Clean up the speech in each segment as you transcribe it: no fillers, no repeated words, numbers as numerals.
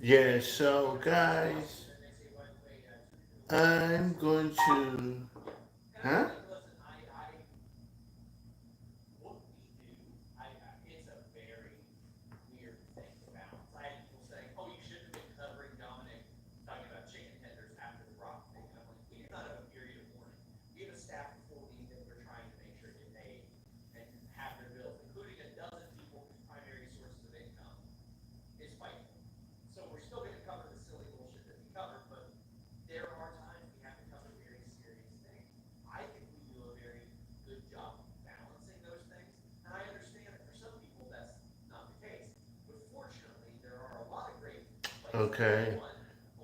Yeah, so guys, I'm going to, huh? Okay,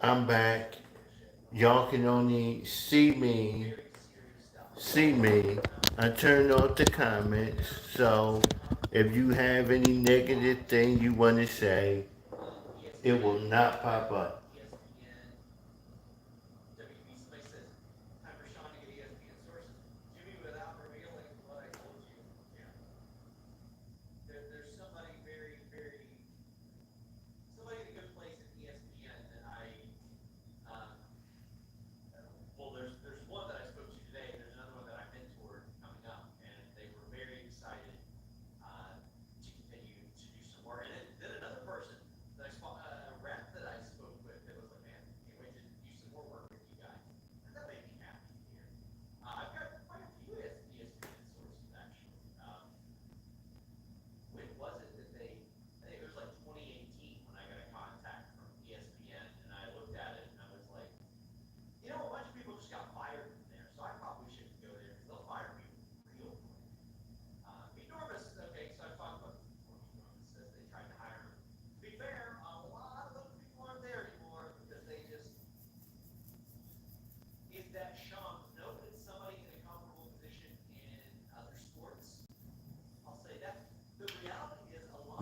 I'm back. Y'all can only see me. I turned off the comments, so if you have any negative thing you want to say, it will not pop up.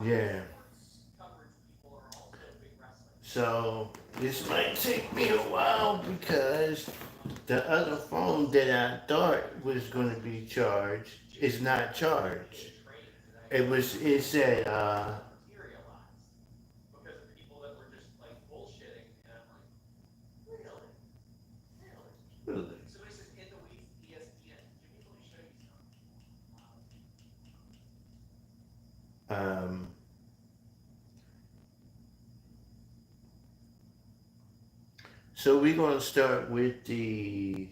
Yeah. So this might take me a while because the other phone that I thought was going to be charged is not charged. It said, really? Um, so we're going to start with the,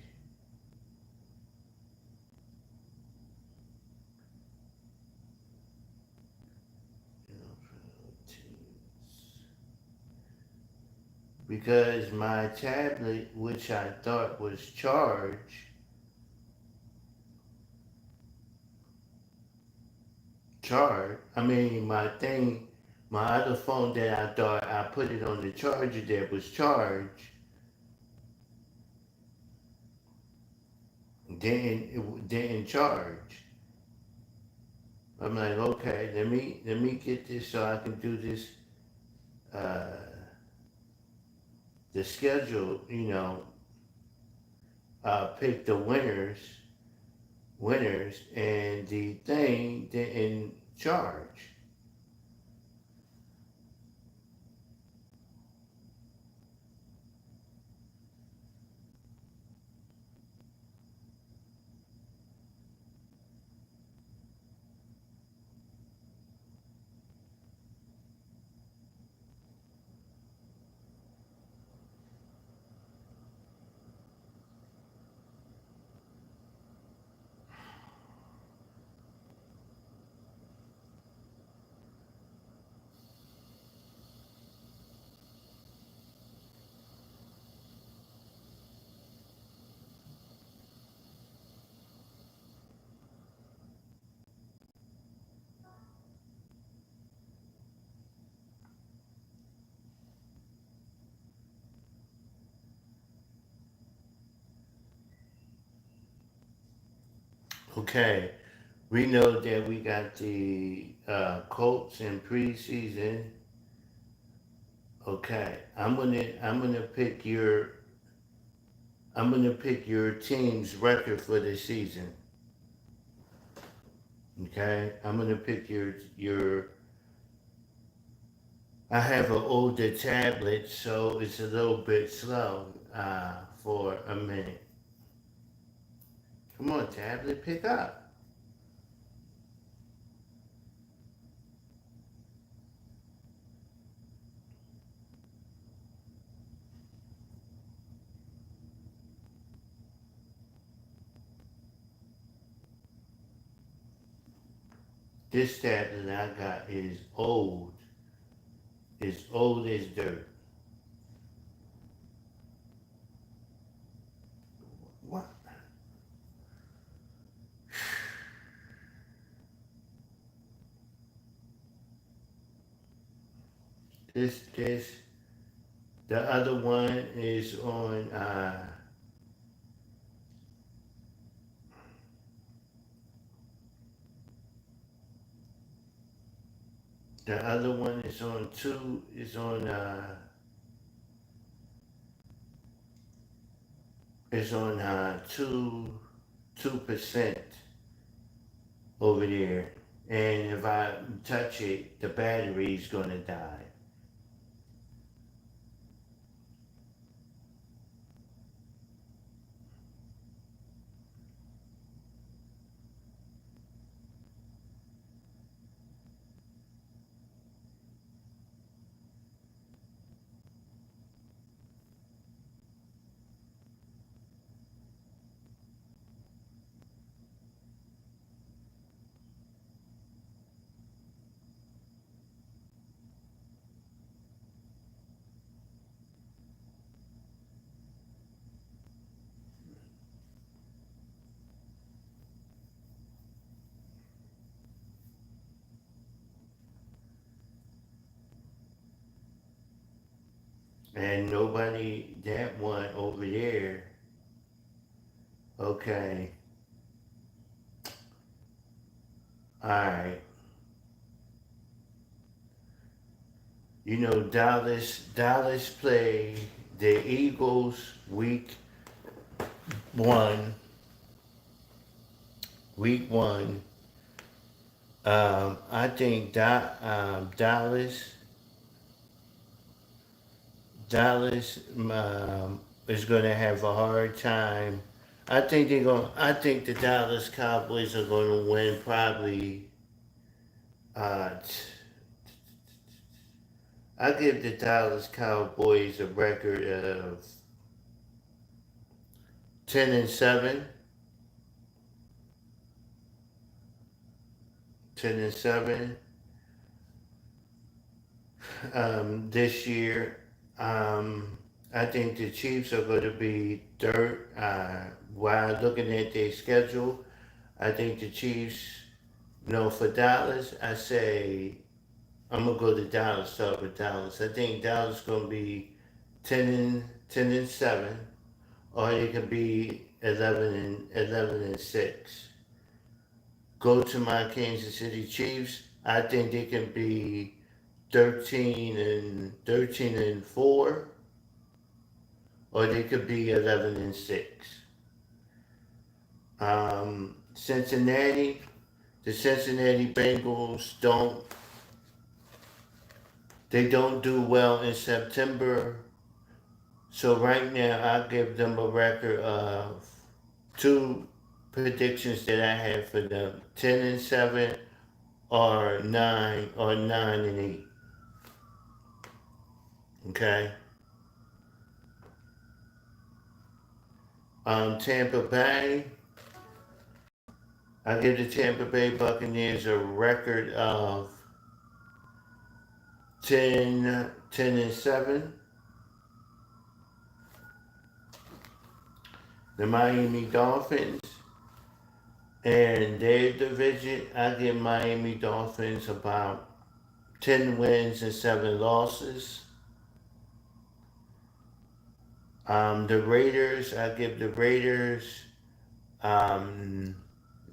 because my tablet, which I thought was charged, I mean, my other phone that I thought I put it on the charger that was charged, didn't charge. I'm like, okay, let me get this so I can do this, uh, the schedule, pick the winners, and the thing didn't charge. Okay, We know that we got the Colts in preseason. Okay, I'm gonna pick your team's record for the season. Okay, I'm gonna pick your. I have an older tablet, so it's a little bit slow for a minute. Come on, tablet, pick up. This tablet I got is old. It's old as dirt. What? This. The other one is on. The other one is on two. Is on. Is on 2% over there, and if I touch it, the battery's gonna die. And nobody, that one over there, okay, alright. You know, Dallas play the Eagles one, week one. I think Dallas is going to have a hard time. I think the Dallas Cowboys are going to win probably. Uh, I give the Dallas Cowboys a record of 10-7, 10-7 this year. I think the Chiefs are going to be third. While looking at their schedule, I think the Chiefs. No, for Dallas, I say I'm gonna go to Dallas. Start with Dallas. I think Dallas gonna be 10-7, or it could be 11-6. Go to my Kansas City Chiefs. I think they can be 13-4, or they could be 11-6. Cincinnati, the Cincinnati Bengals don't do well in September. So right now I'll give them a record of two predictions that I have for them: 10-7 or 9-8. Okay. Tampa Bay. I give the Tampa Bay Buccaneers a record of 10-7. The Miami Dolphins and their division, I give Miami Dolphins about 10 wins and 7 losses. The Raiders, I give the Raiders,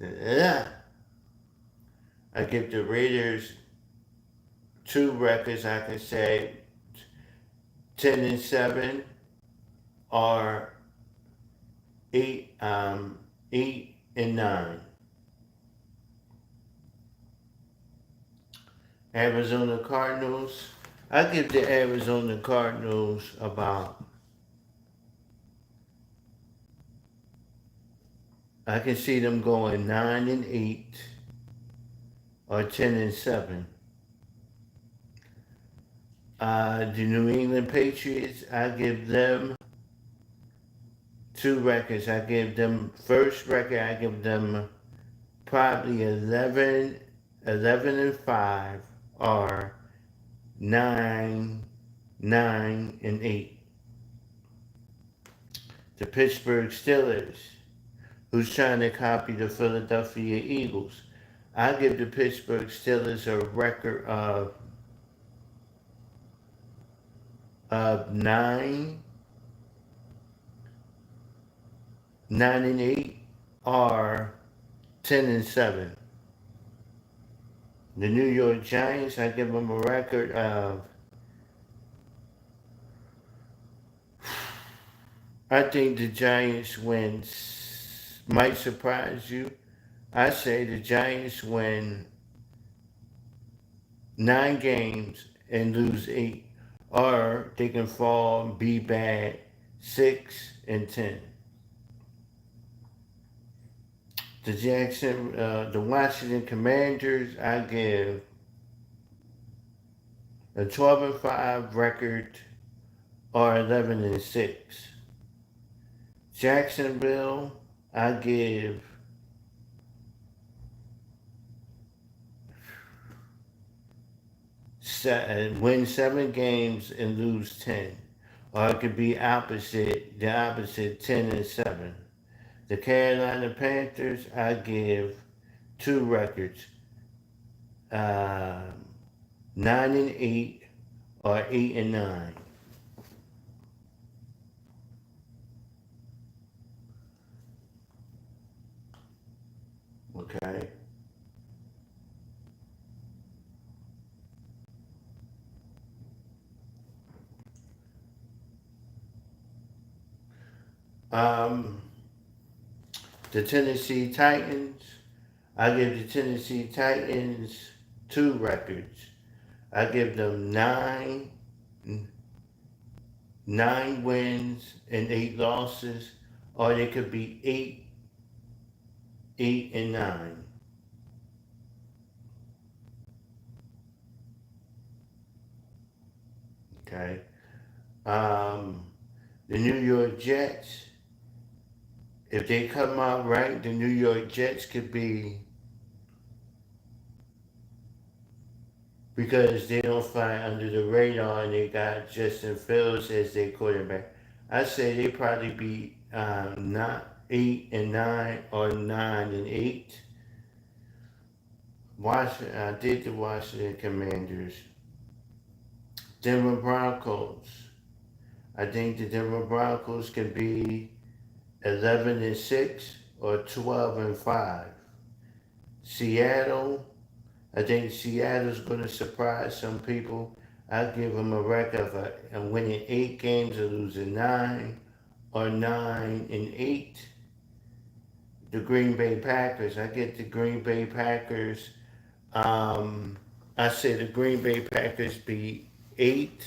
yeah. I give the Raiders 2 records. I can say 10-7 or 8-9. Arizona Cardinals. I give the Arizona Cardinals about, I can see them going 9-8 or 10-7. The New England Patriots, I give them 2 records. I give them first record, I give them probably 11-5 or 9-8. The Pittsburgh Steelers, who's trying to copy the Philadelphia Eagles. I give the Pittsburgh Steelers a record of 9-8 or 10-7. The New York Giants, I give them a record of, I think the Giants wins might surprise you. I say the Giants win 9 games and lose 8, or they can fall and be bad 6-10. The Washington Commanders, I give a 12-5 record or 11-6. Jacksonville, I give win 7 games and lose 10. Or it could be the opposite 10-7. The Carolina Panthers, I give 2 records, 9-8 or 8-9. Okay. The Tennessee Titans, I give the Tennessee Titans 2 records. I give them 9 wins and 8 losses, or they could be 8-9. Okay. The New York Jets, if they come out right, the New York Jets could be, because they don't fly under the radar and they got Justin Fields as their quarterback. I say they probably be not 8-9 or 9-8. Washington, I did the Washington Commanders. Denver Broncos. I think the Denver Broncos can be 11-6 or 12-5. Seattle, I think Seattle's going to surprise some people. I give them a record of winning 8 games and losing 9 or 9-8. The Green Bay Packers, I get the Green Bay Packers. I say the Green Bay Packers be 8-9.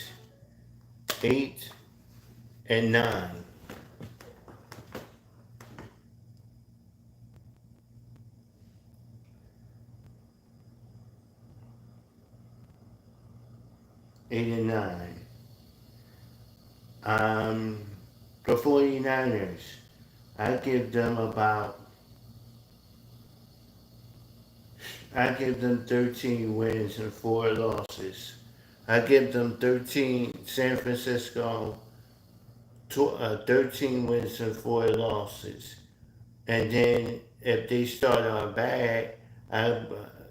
8-9. The 49ers, I give them 13 wins and 4 losses. I give them 13, San Francisco, 13 wins and 4 losses. And then if they start on bad,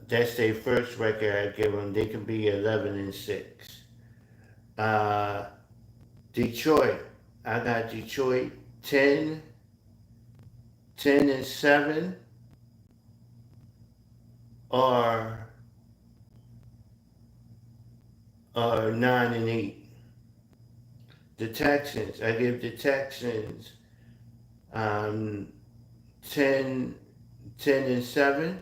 that's their first record I give them. They can be 11-6. Detroit, I got Detroit 10-7 or are 9-8. The Texans, I give the Texans um, 10, 10-7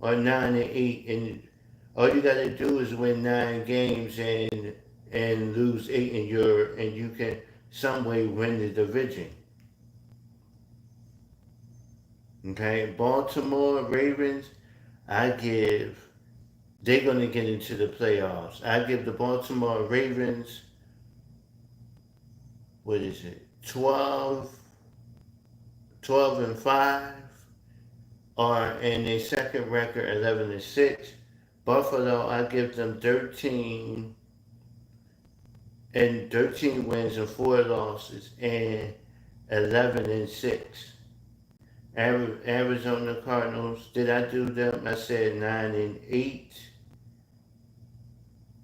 or 9-8, and all you gotta do is win 9 games and lose 8, and you can some way win the division. Okay, Baltimore Ravens, I give they're gonna get into the playoffs. I give the Baltimore Ravens, what is it, 12-5, or in their second record 11-6. Buffalo, I give them 13 wins and 4 losses and 11-6. Arizona Cardinals, did I do them? I said 9-8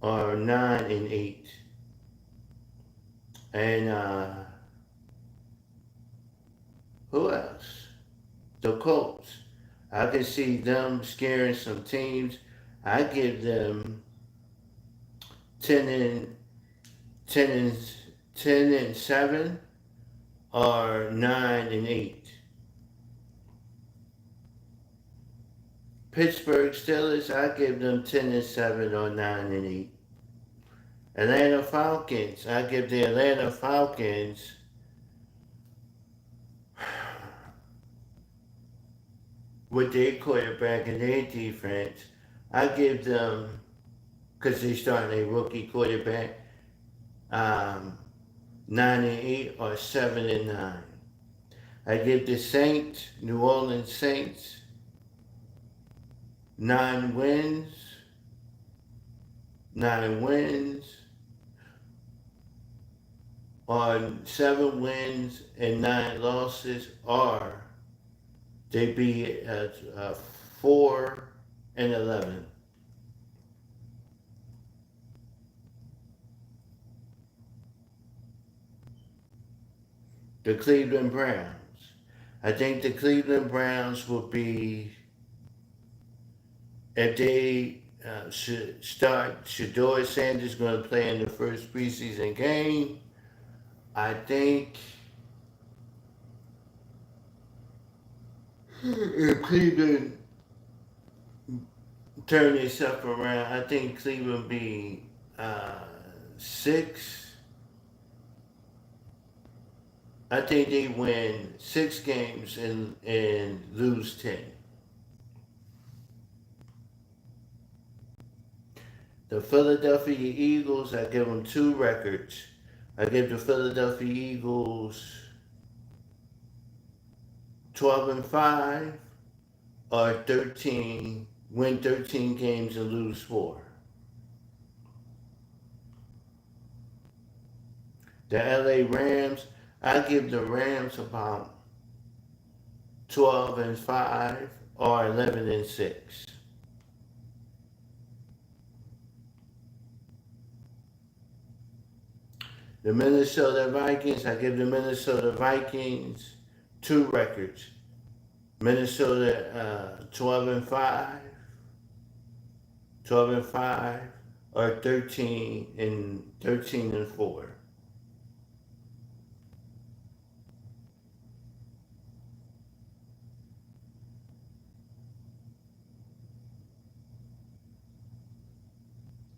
or 9-8. And who else? The Colts. I can see them scaring some teams. I give them 10 and 10 and 10-7 or 9-8. Pittsburgh Steelers, I give them 10-7 or 9-8. Atlanta Falcons, I give the Atlanta Falcons with their quarterback and their defense. I give them, because they're starting a rookie quarterback, 9-8 or 7-9. I give the Saints, New Orleans Saints, 9 wins, or 7 wins and 9 losses, or they be at 4-11. The Cleveland Browns. I think the Cleveland Browns will be, if they should start, Shedeur Sanders going to play in the first preseason game. I think if Cleveland turn itself around, I think Cleveland be 6. I think they win 6 games and lose 10. The Philadelphia Eagles, I give them 2 records. I give the Philadelphia Eagles 12-5 or win 13 games and lose 4. The LA Rams, I give the Rams about 12-5 or 11-6. The Minnesota Vikings, I give the Minnesota Vikings 2 records. Minnesota 12-5, or 13-4.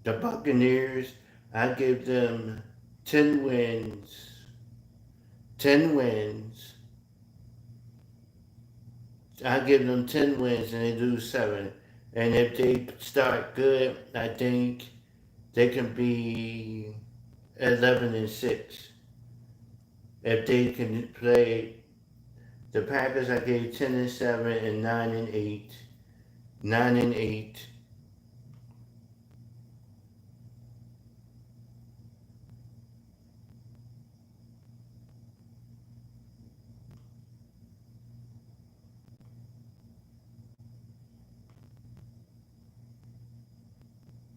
The Buccaneers, I give them 10 wins. 10 wins. I give them 10 wins and they lose 7. And if they start good, I think they can be 11-6. If they can play the Packers, I gave 10-7 and 9-8. 9-8.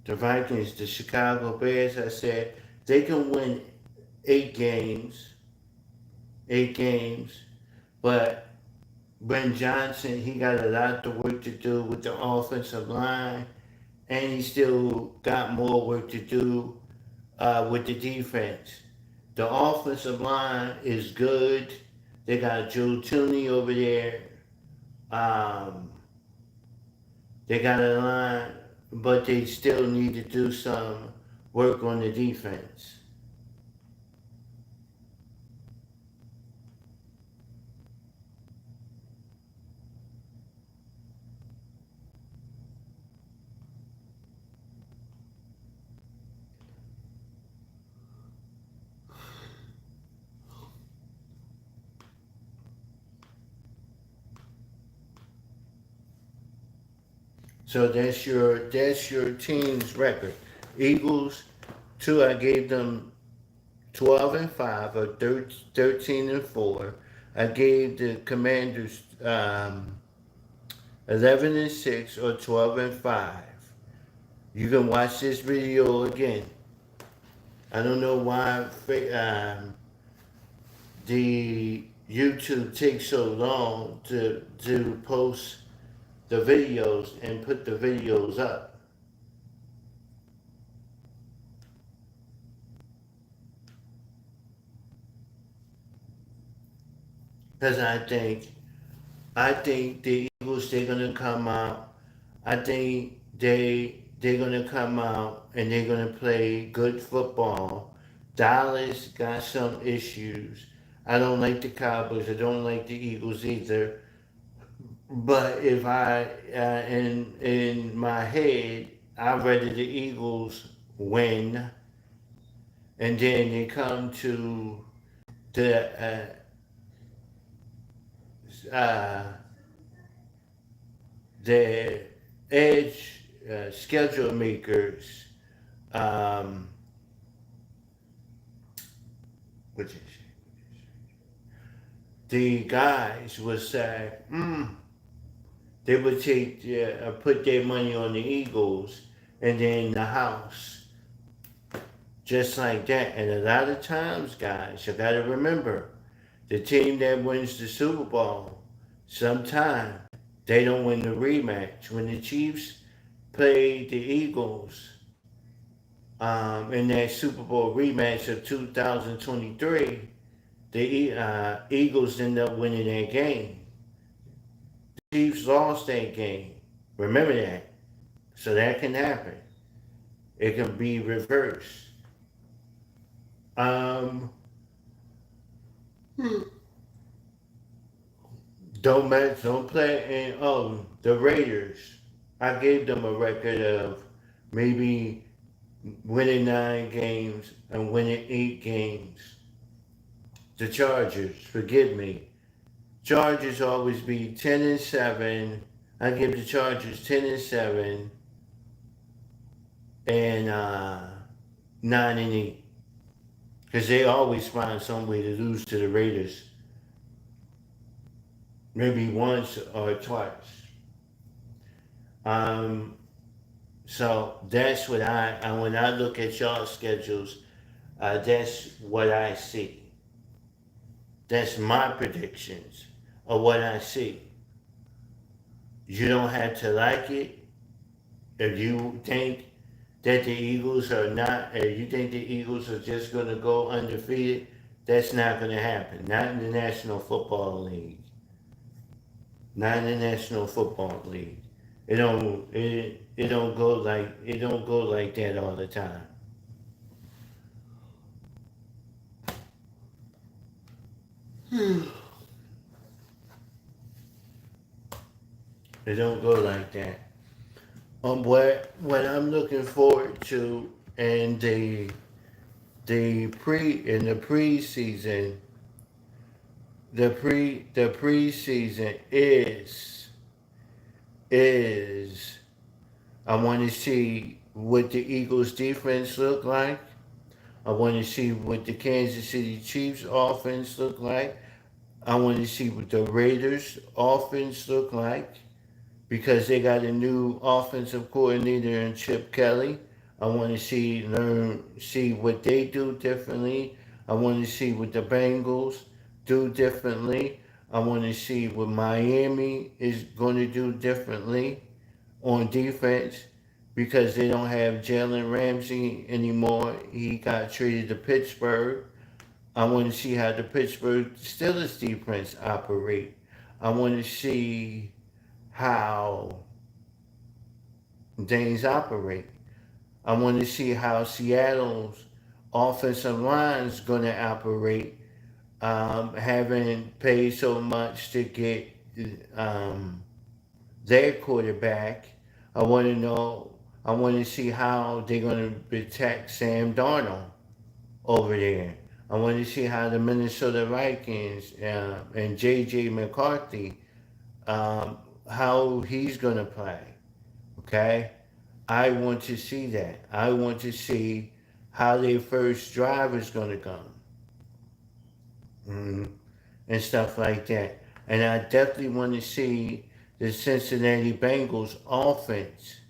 The Vikings, the Chicago Bears, I said they can win 8 games, but Ben Johnson, he got a lot of work to do with the offensive line and he still got more work to do with the defense. The offensive line is good. They got Joe Tooney over there. Um, they got a line, but they still need to do some work on the defense. So that's your team's record. Eagles, two. I gave them 12-5 or 13-4. I gave the Commanders 11-6 or 12-5. You can watch this video again. I don't know why the YouTube takes so long to post the videos and put the videos up. Because I think the Eagles, they're gonna come out. I think they're gonna come out and they're gonna play good football. Dallas got some issues. I don't like the Cowboys. I don't like the Eagles either. But if in my head, I'd rather the Eagles win, and then they come to the uh, the edge schedule makers, um, which is the guys would say, they would put their money on the Eagles and then the house, just like that. And a lot of times, guys, you got to remember, the team that wins the Super Bowl, sometime they don't win the rematch. When the Chiefs played the Eagles in that Super Bowl rematch of 2023, the Eagles ended up winning that game. The Chiefs lost that game. Remember that. So that can happen. It can be reversed. Um, don't play and the Raiders. I gave them a record of maybe winning 9 games and winning 8 games. The Chargers, forgive me. Chargers always be 10-7. I give the Chargers 10-7 and 9-8. Because they always find some way to lose to the Raiders. Maybe once or twice. Um, so that's what when I look at y'all schedules, that's what I see. That's my predictions of what I see. You don't have to like it. If you think that the Eagles are not, if you think the Eagles are just going to go undefeated, that's not going to happen. Not in the National Football League. Not in the National Football League. It don't go like that all the time. It don't go like that. What I'm looking forward to in the preseason, the preseason is I want to see what the Eagles defense look like. I want to see what the Kansas City Chiefs offense look like. I want to see what the Raiders offense look like because they got a new offensive coordinator in Chip Kelly. I want to see what they do differently. I want to see what the Bengals do differently. I want to see what Miami is going to do differently on defense because they don't have Jalen Ramsey anymore. He got traded to Pittsburgh. I want to see how the Pittsburgh Steelers defense operate. I want to see how things operate. I want to see how Seattle's offensive line is going to operate, having paid so much to get um, their quarterback. I want to know. I want to see how they're going to protect Sam Darnold over there. I want to see how the Minnesota Vikings and J.J. McCarthy, how he's going to play. Okay? I want to see that. I want to see how their first drive is going to go. Mm, and stuff like that. And I definitely want to see the Cincinnati Bengals offense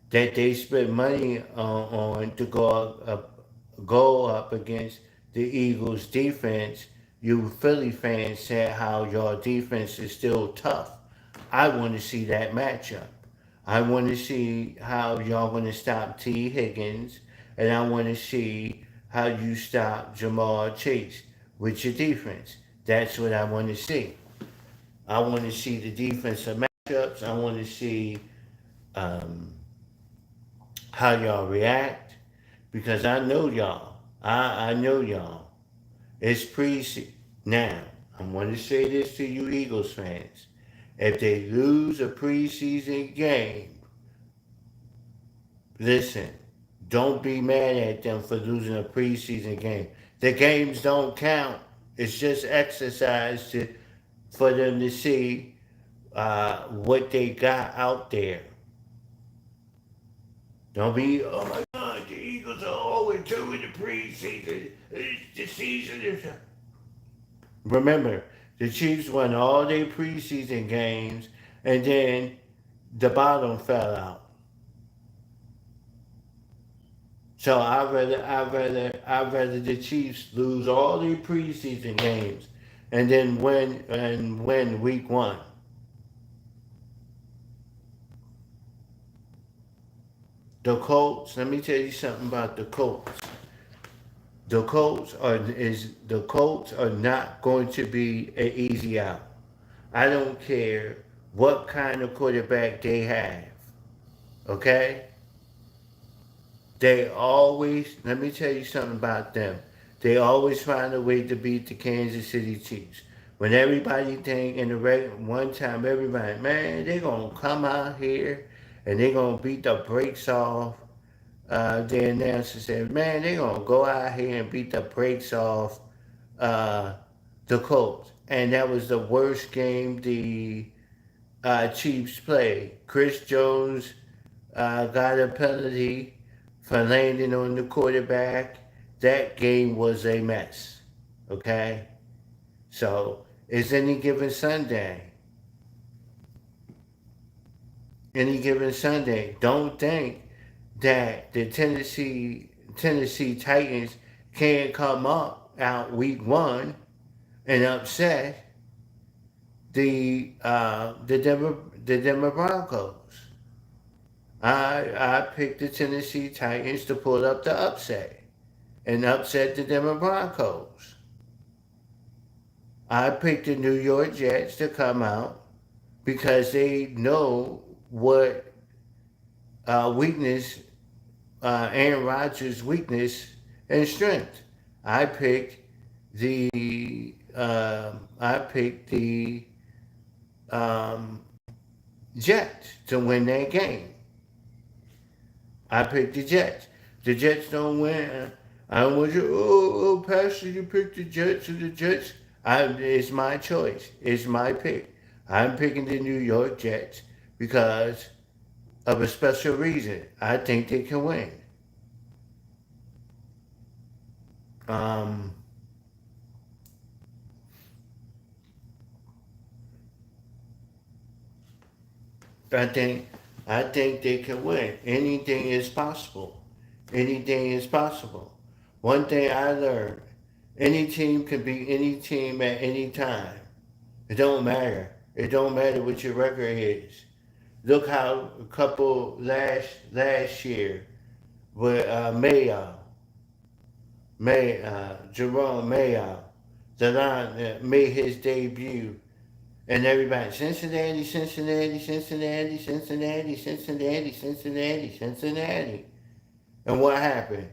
that they spent money on to go up against the Eagles defense. You Philly fans said how your defense is still tough. I want to see that matchup. I want to see how y'all going to stop T. Higgins, and I want to see how you stop Jamal Chase with your defense. That's what I want to see. I want to see the defensive matchups. I want to see um, how y'all react because I know y'all. I know y'all. It's preseason. Now, I want to say this to you Eagles fans. If they lose a preseason game, listen, don't be mad at them for losing a preseason game. The games don't count. It's just exercise for them to see what they got out there. Don't be, oh my God, the Eagles are 0-2 in the preseason. The season is. Remember, the Chiefs won all their preseason games, and then the bottom fell out. So I'd rather the Chiefs lose all their preseason games, and then win week one. The Colts. Let me tell you something about the Colts. The Colts are not going to be an easy out. I don't care what kind of quarterback they have. Okay? They always, let me tell you something about them. They always find a way to beat the Kansas City Chiefs. When everybody think in the one time, everybody, man, they're going to come out here and they're going to beat the brakes off. The announcer said, man, they're going to go out here and beat the brakes off the Colts. And that was the worst game the Chiefs played. Chris Jones got a penalty for landing on the quarterback. That game was a mess. Okay? So, it's any given Sunday. Any given Sunday. Don't think that the Tennessee Titans can't come up out week one and upset the Denver Broncos. I picked the Tennessee Titans to pull up the upset and upset the Denver Broncos. I picked the New York Jets to come out because they know what weakness, Aaron Rodgers' weakness and strength. I picked the Jets to win that game. I picked the Jets. The Jets don't win. I don't want you, Pastor, you picked the Jets or the Jets. It's my choice. It's my pick. I'm picking the New York Jets because of a special reason. I think they can win. I think I think they can win. Anything is possible. Anything is possible. One thing I learned, any team can beat any team at any time. It don't matter. It don't matter what your record is. Look how a couple last year with Jerome Mayo, Delon made his debut, and everybody Cincinnati, Cincinnati, Cincinnati, Cincinnati, Cincinnati, Cincinnati, Cincinnati. And what happened?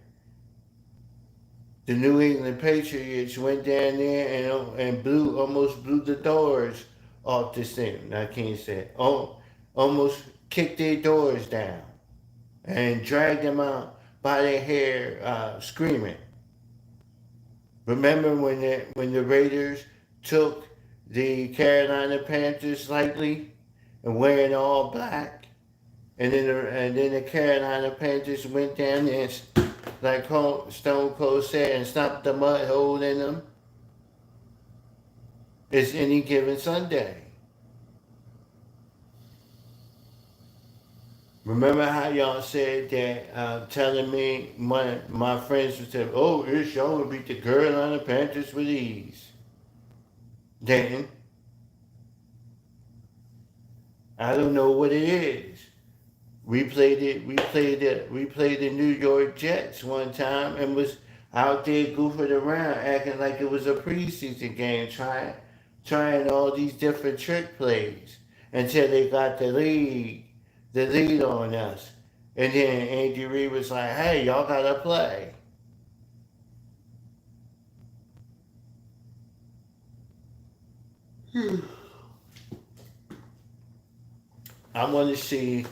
The New England Patriots went down there and almost blew the doors off this thing. I can't say it. Almost kicked their doors down and dragged them out by their hair, screaming. Remember when the Raiders took the Carolina Panthers lightly and wearing all black, and then the Carolina Panthers went down there like Stone Cold said and stopped the mud hole in them. It's any given Sunday. Remember how y'all said that, telling me my friends would say, "Oh, it's y'all would beat the Carolina Panthers with ease." Then I don't know what it is. We played it. We played it. We played the New York Jets one time and was out there goofing around, acting like it was a preseason game, trying all these different trick plays until they got the lead on us. And then Andy Reid was like, "Hey, y'all gotta play." I want to see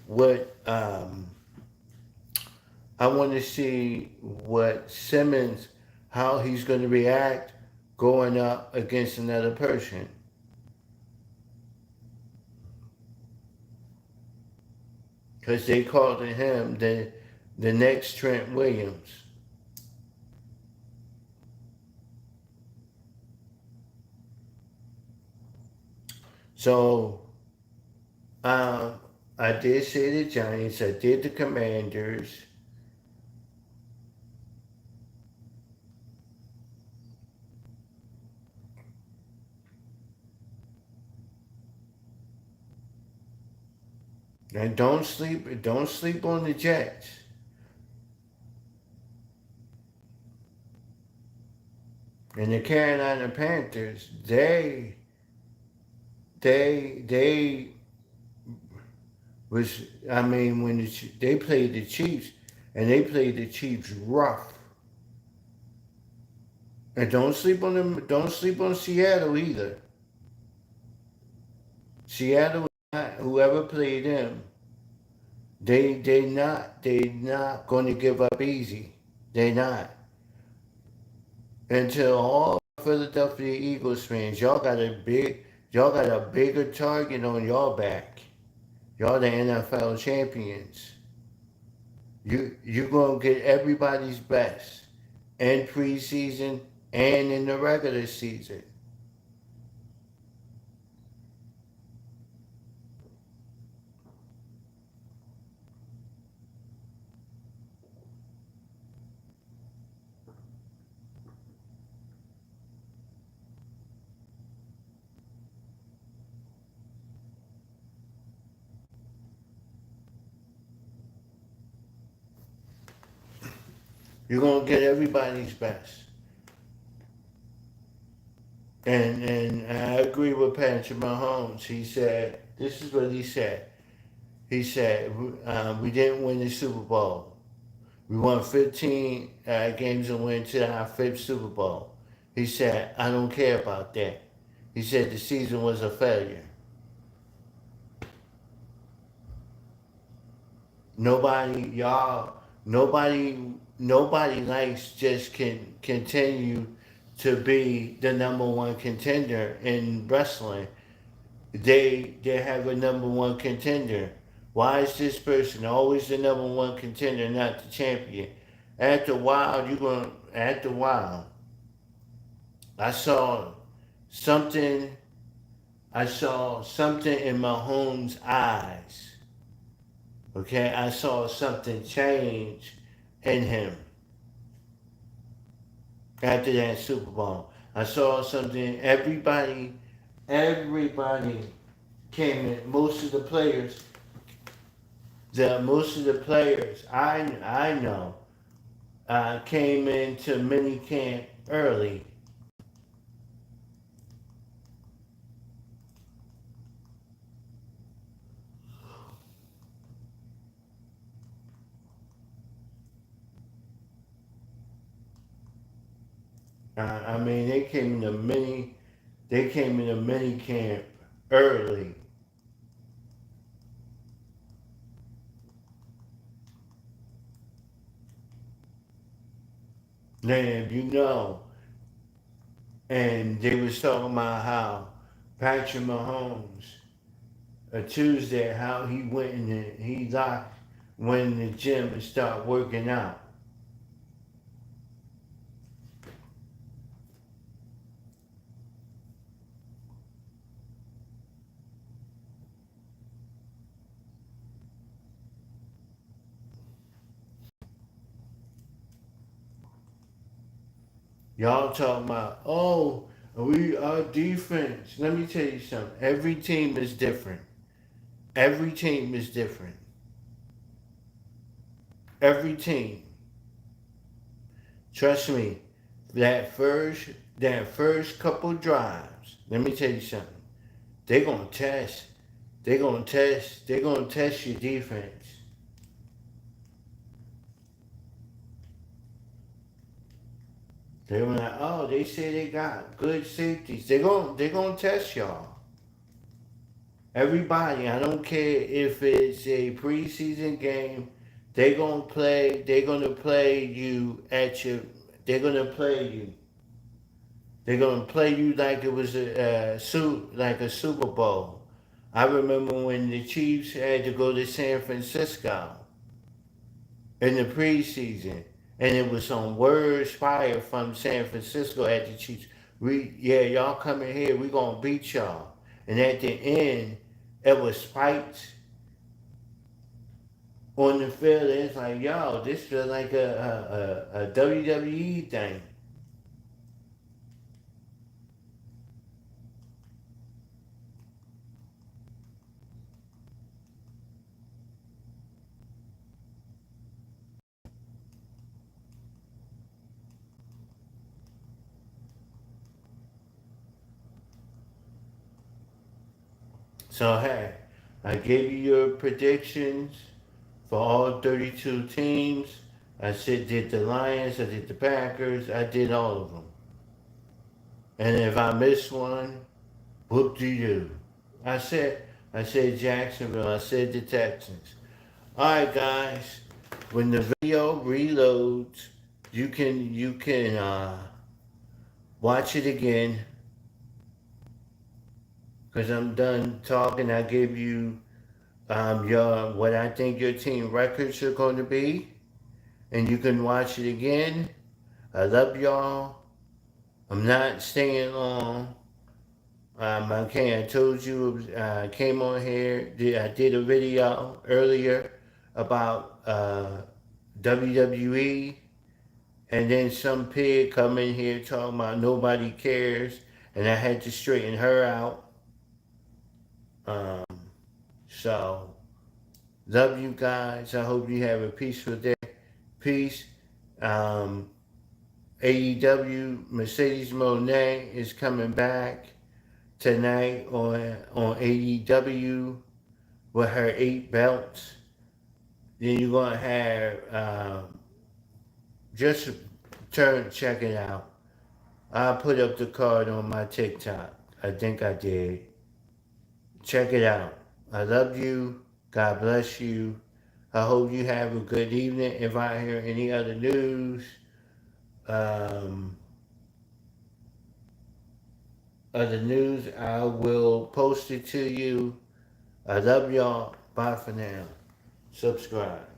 what I want to see what Simmons, how he's going to react going up against another person. Because they called him the next Trent Williams. So uh, I did say the Giants, I did the Commanders. And don't sleep on the Jets. And the Carolina Panthers, they was, I mean, when they played the Chiefs, and they played the Chiefs rough. And don't sleep on them. Don't sleep on Seattle either. Seattle, whoever played them, they not going to give up easy. They not until all Philadelphia Eagles fans, y'all got a bigger target on y'all back. Y'all the NFL champions. You gonna get everybody's best in preseason and in the regular season. You're gonna get everybody's best. And I agree with Patrick Mahomes. He said, this is what he said. He said, we didn't win the Super Bowl. We won 15 games and went to our fifth Super Bowl. He said, I don't care about that. He said the season was a failure. Nobody, y'all, nobody likes just can continue to be the number one contender in wrestling. They have a number one contender. Why is this person always the number one contender, not the champion? After a while, after a while, I saw something. I saw something in Mahomes' eyes. Okay, I saw something change in him after that Super Bowl. I saw something. Everybody came in. Most of the players I know came into mini camp early. I mean, they came into mini camp early. Now, you know, and they was talking about how Patrick Mahomes, a Tuesday, how he went in and he locked went in the gym and started working out. Y'all talking about, oh, our defense. Let me tell you something. Every team is different. Every team is different. Every team. Trust me, that first that first couple drives, let me tell you something. They're gonna test. They're gonna test your defense. They were like, oh, they say they got good safeties. They're gonna test y'all. Everybody, I don't care if it's a preseason game, they're gonna play you at your they're gonna play you. They're gonna play you like it was like a Super Bowl. I remember when the Chiefs had to go to San Francisco in the preseason, and it was some words fired from San Francisco at the Chiefs. Y'all coming here, we gonna beat y'all. And at the end, it was spiked on the field. It's like, yo, this feels like a WWE thing. So hey, I gave you your predictions for all 32 teams. Did the Lions, I did the Packers, I did all of them. And if I missed one, whoop de doo. I said, I said Jacksonville, I said the Texans. Alright guys, when the video reloads, you can watch it again. Cause I'm done talking. I gave you your what I think your team records are going to be, and you can watch it again. I love y'all. I'm not staying long. I told you I came on here. I did a video earlier about WWE, and then some pig come in here talking about nobody cares, and I had to straighten her out. Um, so love you guys. I hope you have a peaceful day. Peace. Um, AEW Mercedes Moné is coming back tonight on AEW with her 8 belts. Then you're gonna have just check it out. I put up the card on my TikTok. I think I did. Check it out. I love you. God bless you. I hope you have a good evening. If I hear any other news, um, I will post it to you. I love y'all. Bye for now. Subscribe.